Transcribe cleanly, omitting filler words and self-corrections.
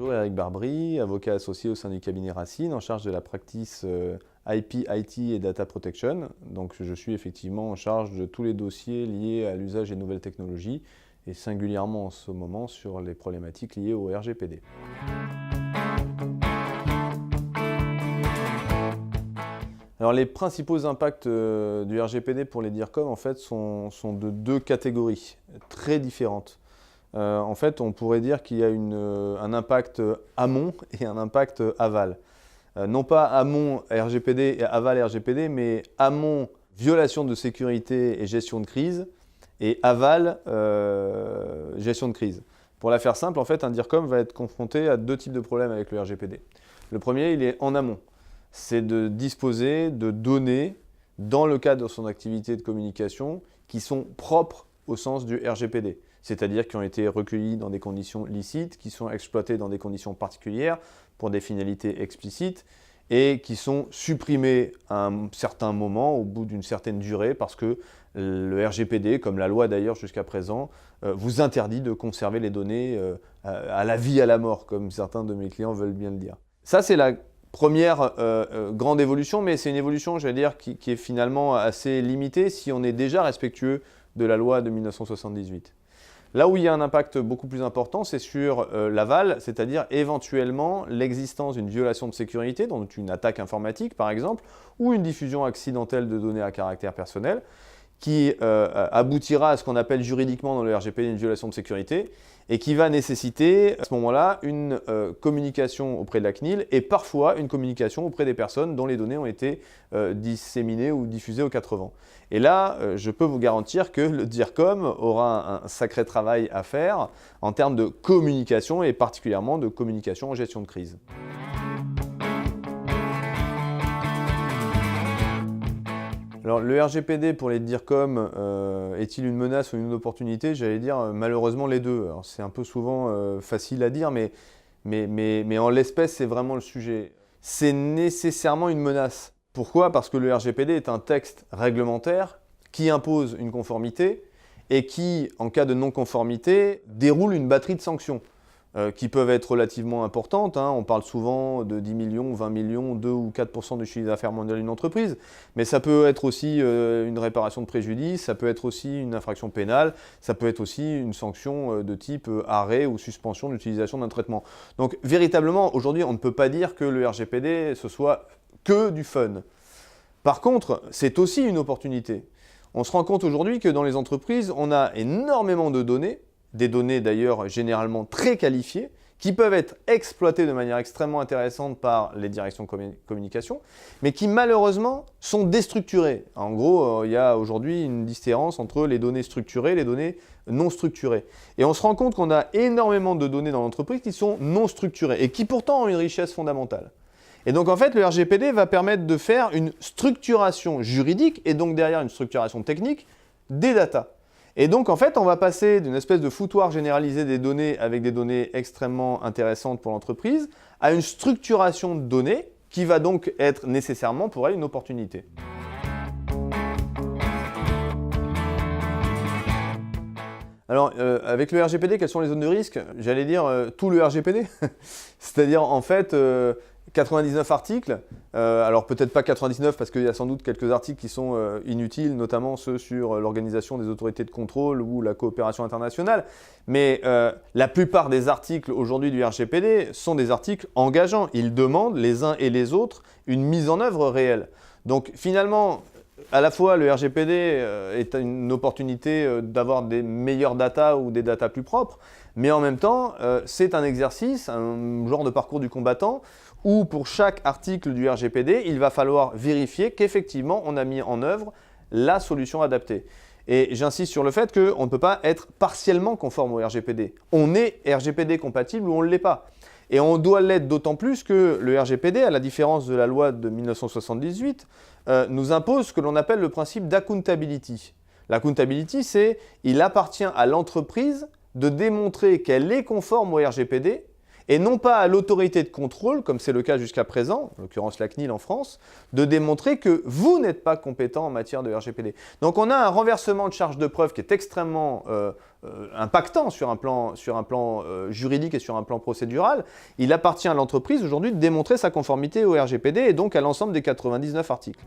Bonjour, Eric Barbry, avocat associé au sein du cabinet Racine, en charge de la practice IP, IT et Data Protection. Donc je suis effectivement en charge de tous les dossiers liés à l'usage des nouvelles technologies et singulièrement en ce moment sur les problématiques liées au RGPD. Alors les principaux impacts du RGPD pour les DIRCOM en fait sont de deux catégories très différentes. En fait, on pourrait dire qu'il y a un impact amont et un impact aval. Non pas amont RGPD et aval RGPD, mais amont violation de sécurité et gestion de crise, et aval gestion de crise. Pour la faire simple, en fait, un DIRCOM va être confronté à deux types de problèmes avec le RGPD. Le premier, il est en amont. C'est de disposer de données dans le cadre de son activité de communication qui sont propres au sens du RGPD. C'est-à-dire qui ont été recueillis dans des conditions licites, qui sont exploités dans des conditions particulières pour des finalités explicites et qui sont supprimés à un certain moment, au bout d'une certaine durée, parce que le RGPD, comme la loi d'ailleurs jusqu'à présent, vous interdit de conserver les données à la vie, à la mort, comme certains de mes clients veulent bien le dire. Ça, c'est la première grande évolution, mais c'est une évolution, j'allais dire, qui est finalement assez limitée si on est déjà respectueux de la loi de 1978. Là où il y a un impact beaucoup plus important, c'est sur l'aval, c'est-à-dire éventuellement l'existence d'une violation de sécurité, donc une attaque informatique par exemple, ou une diffusion accidentelle de données à caractère personnel, qui aboutira à ce qu'on appelle juridiquement dans le RGPD une violation de sécurité, et qui va nécessiter à ce moment-là une communication auprès de la CNIL et parfois une communication auprès des personnes dont les données ont été disséminées ou diffusées aux quatre vents. Et là, je peux vous garantir que le DIRCOM aura un sacré travail à faire en termes de communication et particulièrement de communication en gestion de crise. Alors, le RGPD pour les DIRCOM, est-il une menace ou une opportunité? J'allais dire malheureusement les deux. Alors, c'est un peu souvent facile à dire, mais en l'espèce, c'est vraiment le sujet. C'est nécessairement une menace. Pourquoi? Parce que le RGPD est un texte réglementaire qui impose une conformité et qui, en cas de non-conformité, déroule une batterie de sanctions. Qui peuvent être relativement importantes. On parle souvent de 10 millions, 20 millions, 2 ou 4% du chiffre d'affaires mondial d'une entreprise. Mais ça peut être aussi une réparation de préjudice, ça peut être aussi une infraction pénale, ça peut être aussi une sanction de type arrêt ou suspension de l'utilisation d'un traitement. Donc véritablement, aujourd'hui, on ne peut pas dire que le RGPD, ce soit que du fun. Par contre, c'est aussi une opportunité. On se rend compte aujourd'hui que dans les entreprises, on a énormément de données, des données d'ailleurs généralement très qualifiées, qui peuvent être exploitées de manière extrêmement intéressante par les directions communication, mais qui malheureusement sont déstructurées. En gros, il y a aujourd'hui une différence entre les données structurées et les données non structurées. Et on se rend compte qu'on a énormément de données dans l'entreprise qui sont non structurées et qui pourtant ont une richesse fondamentale. Et donc en fait, le RGPD va permettre de faire une structuration juridique et donc derrière une structuration technique des datas. Et donc, en fait, on va passer d'une espèce de foutoir généralisé des données avec des données extrêmement intéressantes pour l'entreprise à une structuration de données qui va donc être nécessairement pour elle une opportunité. Alors, avec le RGPD, quelles sont les zones de risque? J'allais dire tout le RGPD. C'est-à-dire, en fait, 99 articles, alors peut-être pas 99 parce qu'il y a sans doute quelques articles qui sont inutiles, notamment ceux sur l'organisation des autorités de contrôle ou la coopération internationale, mais la plupart des articles aujourd'hui du RGPD sont des articles engageants. Ils demandent les uns et les autres une mise en œuvre réelle. Donc finalement, à la fois le RGPD est une opportunité d'avoir des meilleures datas ou des datas plus propres, mais en même temps, c'est un exercice, un genre de parcours du combattant, où pour chaque article du RGPD, il va falloir vérifier qu'effectivement on a mis en œuvre la solution adaptée. Et j'insiste sur le fait qu'on ne peut pas être partiellement conforme au RGPD. On est RGPD compatible ou on ne l'est pas. Et on doit l'être d'autant plus que le RGPD, à la différence de la loi de 1978, nous impose ce que l'on appelle le principe d'accountability. L'accountability, c'est il appartient à l'entreprise de démontrer qu'elle est conforme au RGPD et non pas à l'autorité de contrôle, comme c'est le cas jusqu'à présent, en l'occurrence la CNIL en France, de démontrer que vous n'êtes pas compétent en matière de RGPD. Donc on a un renversement de charge de preuve qui est extrêmement impactant sur un plan juridique et sur un plan procédural. Il appartient à l'entreprise aujourd'hui de démontrer sa conformité au RGPD et donc à l'ensemble des 99 articles.